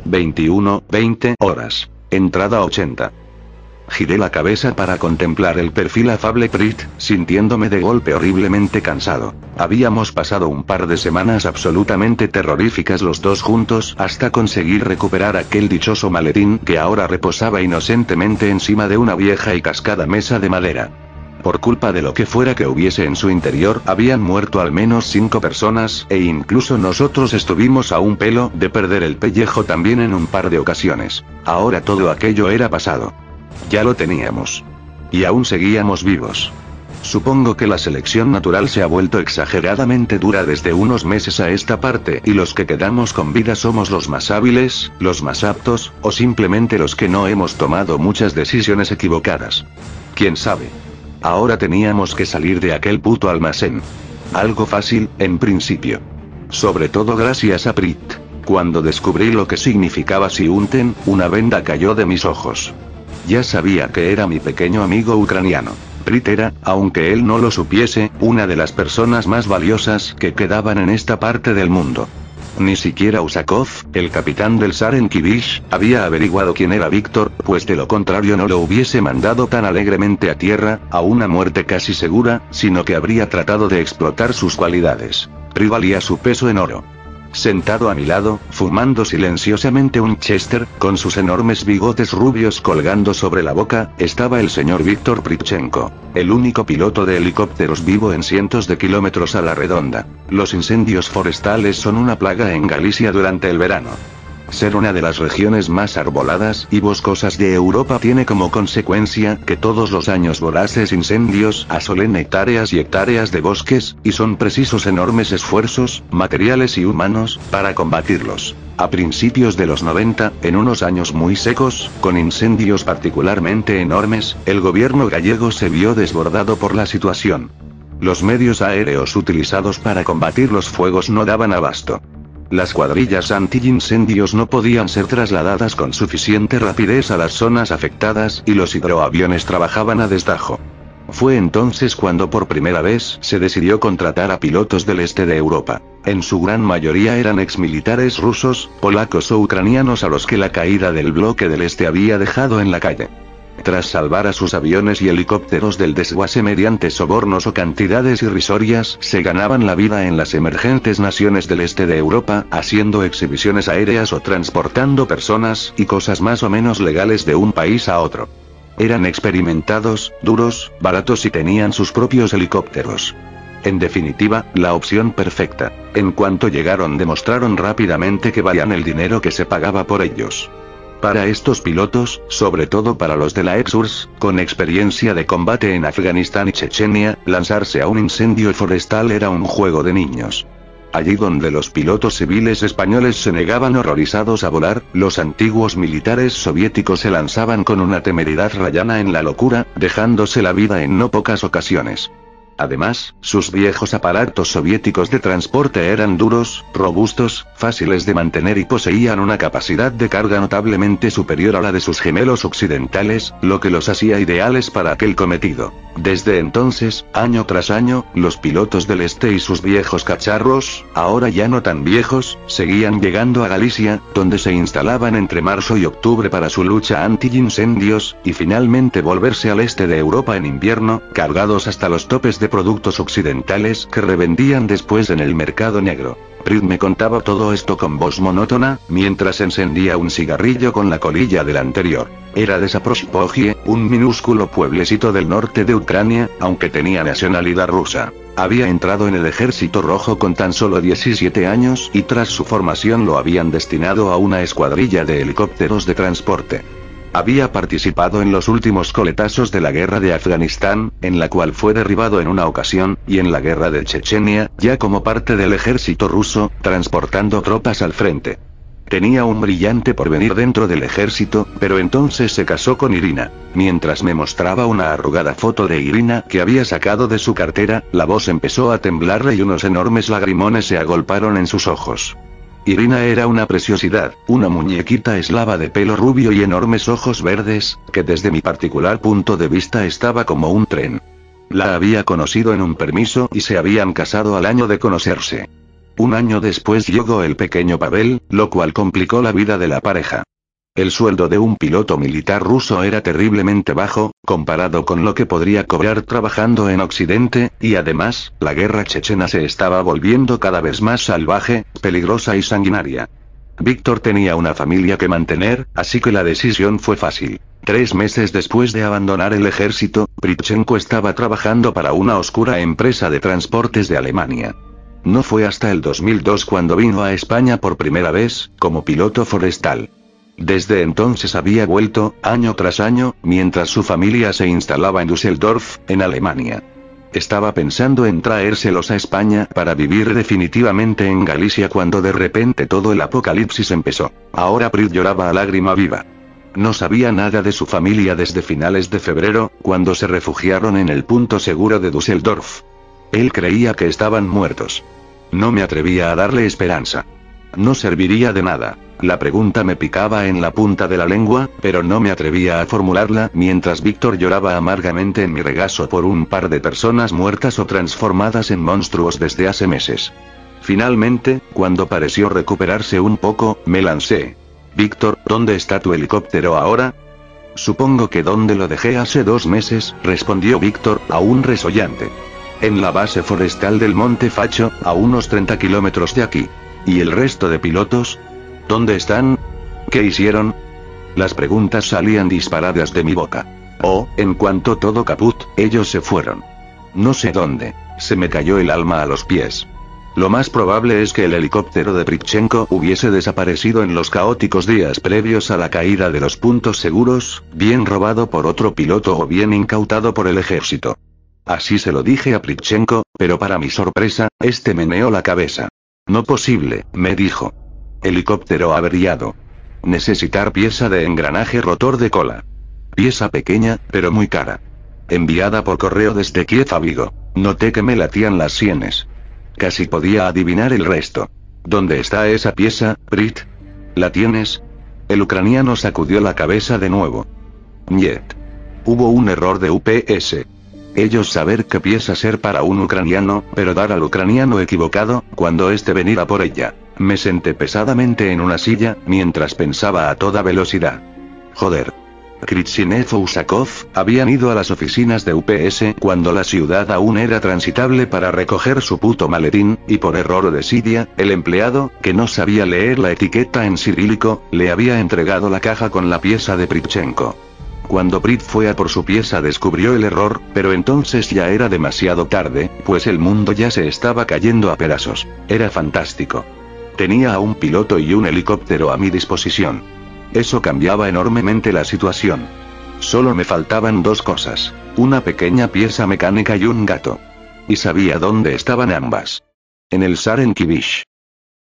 21:20 horas. Entrada 80. Giré la cabeza para contemplar el perfil afable Prit, sintiéndome de golpe horriblemente cansado. Habíamos pasado un par de semanas absolutamente terroríficas los dos juntos hasta conseguir recuperar aquel dichoso maletín que ahora reposaba inocentemente encima de una vieja y cascada mesa de madera. Por culpa de lo que fuera que hubiese en su interior, habían muerto al menos 5 personas, e incluso nosotros estuvimos a un pelo de perder el pellejo también en un par de ocasiones. Ahora todo aquello era pasado. Ya lo teníamos. Y aún seguíamos vivos. Supongo que la selección natural se ha vuelto exageradamente dura desde unos meses a esta parte, y los que quedamos con vida somos los más hábiles, los más aptos, o simplemente los que no hemos tomado muchas decisiones equivocadas. ¿Quién sabe? Ahora teníamos que salir de aquel puto almacén. Algo fácil, en principio. Sobre todo gracias a Prit. Cuando descubrí lo que significaba Siunten, una venda cayó de mis ojos. Ya sabía que era mi pequeño amigo ucraniano. Prit era, aunque él no lo supiese, una de las personas más valiosas que quedaban en esta parte del mundo. Ni siquiera Usakov, el capitán del Sarenkivish, había averiguado quién era Víctor, pues de lo contrario no lo hubiese mandado tan alegremente a tierra, a una muerte casi segura, sino que habría tratado de explotar sus cualidades. Prit valía su peso en oro. Sentado a mi lado, fumando silenciosamente un Chester, con sus enormes bigotes rubios colgando sobre la boca, estaba el señor Víctor Pritchenko, el único piloto de helicópteros vivo en cientos de kilómetros a la redonda. Los incendios forestales son una plaga en Galicia durante el verano. Ser una de las regiones más arboladas y boscosas de Europa tiene como consecuencia que todos los años voraces incendios asolen hectáreas y hectáreas de bosques, y son precisos enormes esfuerzos, materiales y humanos, para combatirlos. A principios de los 90, en unos años muy secos, con incendios particularmente enormes, el gobierno gallego se vio desbordado por la situación. Los medios aéreos utilizados para combatir los fuegos no daban abasto. Las cuadrillas anti-incendios no podían ser trasladadas con suficiente rapidez a las zonas afectadas, y los hidroaviones trabajaban a destajo. Fue entonces cuando por primera vez se decidió contratar a pilotos del este de Europa. En su gran mayoría eran exmilitares rusos, polacos o ucranianos a los que la caída del bloque del este había dejado en la calle. Tras salvar a sus aviones y helicópteros del desguace mediante sobornos o cantidades irrisorias, se ganaban la vida en las emergentes naciones del este de Europa, haciendo exhibiciones aéreas o transportando personas y cosas más o menos legales de un país a otro. Eran experimentados, duros, baratos y tenían sus propios helicópteros. En definitiva, la opción perfecta. En cuanto llegaron demostraron rápidamente que valían el dinero que se pagaba por ellos. Para estos pilotos, sobre todo para los de la ex-URSS, con experiencia de combate en Afganistán y Chechenia, lanzarse a un incendio forestal era un juego de niños. Allí donde los pilotos civiles españoles se negaban horrorizados a volar, los antiguos militares soviéticos se lanzaban con una temeridad rayana en la locura, dejándose la vida en no pocas ocasiones. Además, sus viejos aparatos soviéticos de transporte eran duros, robustos, fáciles de mantener y poseían una capacidad de carga notablemente superior a la de sus gemelos occidentales, lo que los hacía ideales para aquel cometido. Desde entonces, año tras año, los pilotos del este y sus viejos cacharros, ahora ya no tan viejos, seguían llegando a Galicia, donde se instalaban entre marzo y octubre para su lucha anti-incendios, y finalmente volverse al este de Europa en invierno, cargados hasta los topes de productos occidentales que revendían después en el mercado negro. Prit me contaba todo esto con voz monótona, mientras encendía un cigarrillo con la colilla del anterior. Era de Zaporozhye, un minúsculo pueblecito del norte de Ucrania, aunque tenía nacionalidad rusa. Había entrado en el ejército rojo con tan solo 17 años y tras su formación lo habían destinado a una escuadrilla de helicópteros de transporte. Había participado en los últimos coletazos de la guerra de Afganistán, en la cual fue derribado en una ocasión, y en la guerra de Chechenia, ya como parte del ejército ruso, transportando tropas al frente. Tenía un brillante porvenir dentro del ejército, pero entonces se casó con Irina. Mientras me mostraba una arrugada foto de Irina que había sacado de su cartera, la voz empezó a temblarle y unos enormes lagrimones se agolparon en sus ojos. Irina era una preciosidad, una muñequita eslava de pelo rubio y enormes ojos verdes, que desde mi particular punto de vista estaba como un tren. La había conocido en un permiso y se habían casado al año de conocerse. Un año después llegó el pequeño Pavel, lo cual complicó la vida de la pareja. El sueldo de un piloto militar ruso era terriblemente bajo, comparado con lo que podría cobrar trabajando en Occidente, y además, la guerra chechena se estaba volviendo cada vez más salvaje, peligrosa y sanguinaria. Víctor tenía una familia que mantener, así que la decisión fue fácil. 3 meses después de abandonar el ejército, Pritchenko estaba trabajando para una oscura empresa de transportes de Alemania. No fue hasta el 2002 cuando vino a España por primera vez, como piloto forestal. Desde entonces había vuelto, año tras año, mientras su familia se instalaba en Düsseldorf, en Alemania. Estaba pensando en traérselos a España para vivir definitivamente en Galicia cuando de repente todo el apocalipsis empezó. Ahora Prit lloraba a lágrima viva. No sabía nada de su familia desde finales de febrero, cuando se refugiaron en el punto seguro de Düsseldorf. Él creía que estaban muertos. No me atrevía a darle esperanza. No serviría de nada. La pregunta me picaba en la punta de la lengua, pero no me atrevía a formularla mientras Víctor lloraba amargamente en mi regazo por un par de personas muertas o transformadas en monstruos desde hace meses. Finalmente, cuando pareció recuperarse un poco, me lancé. Víctor, ¿dónde está tu helicóptero ahora? Supongo que donde lo dejé hace 2 meses, respondió Víctor, aún resollante. En la base forestal del Monte Facho, a unos 30 kilómetros de aquí. ¿Y el resto de pilotos? ¿Dónde están? ¿Qué hicieron? Las preguntas salían disparadas de mi boca. Oh, en cuanto todo caput, ellos se fueron. No sé dónde. Se me cayó el alma a los pies. Lo más probable es que el helicóptero de Pritchenko hubiese desaparecido en los caóticos días previos a la caída de los puntos seguros, bien robado por otro piloto o bien incautado por el ejército. Así se lo dije a Pritchenko, pero para mi sorpresa, este meneó la cabeza. No posible, me dijo. Helicóptero averiado. Necesitar pieza de engranaje rotor de cola. Pieza pequeña, pero muy cara. Enviada por correo desde Kiev a Vigo. Noté que me latían las sienes. Casi podía adivinar el resto. ¿Dónde está esa pieza, Prit? ¿La tienes? El ucraniano sacudió la cabeza de nuevo. Niet. Hubo un error de UPS. Ellos saber qué pieza ser para un ucraniano, pero dar al ucraniano equivocado, cuando éste venía por ella. Me senté pesadamente en una silla, mientras pensaba a toda velocidad. Joder. Kritsinev o Usakov habían ido a las oficinas de UPS cuando la ciudad aún era transitable para recoger su puto maletín, y por error de desidia, el empleado, que no sabía leer la etiqueta en cirílico, le había entregado la caja con la pieza de Pritchenko. Cuando Prit fue a por su pieza descubrió el error, pero entonces ya era demasiado tarde, pues el mundo ya se estaba cayendo a pedazos. Era fantástico. Tenía a un piloto y un helicóptero a mi disposición. Eso cambiaba enormemente la situación. Solo me faltaban 2 cosas: una pequeña pieza mecánica y un gato. Y sabía dónde estaban ambas. En el Sarenkivish.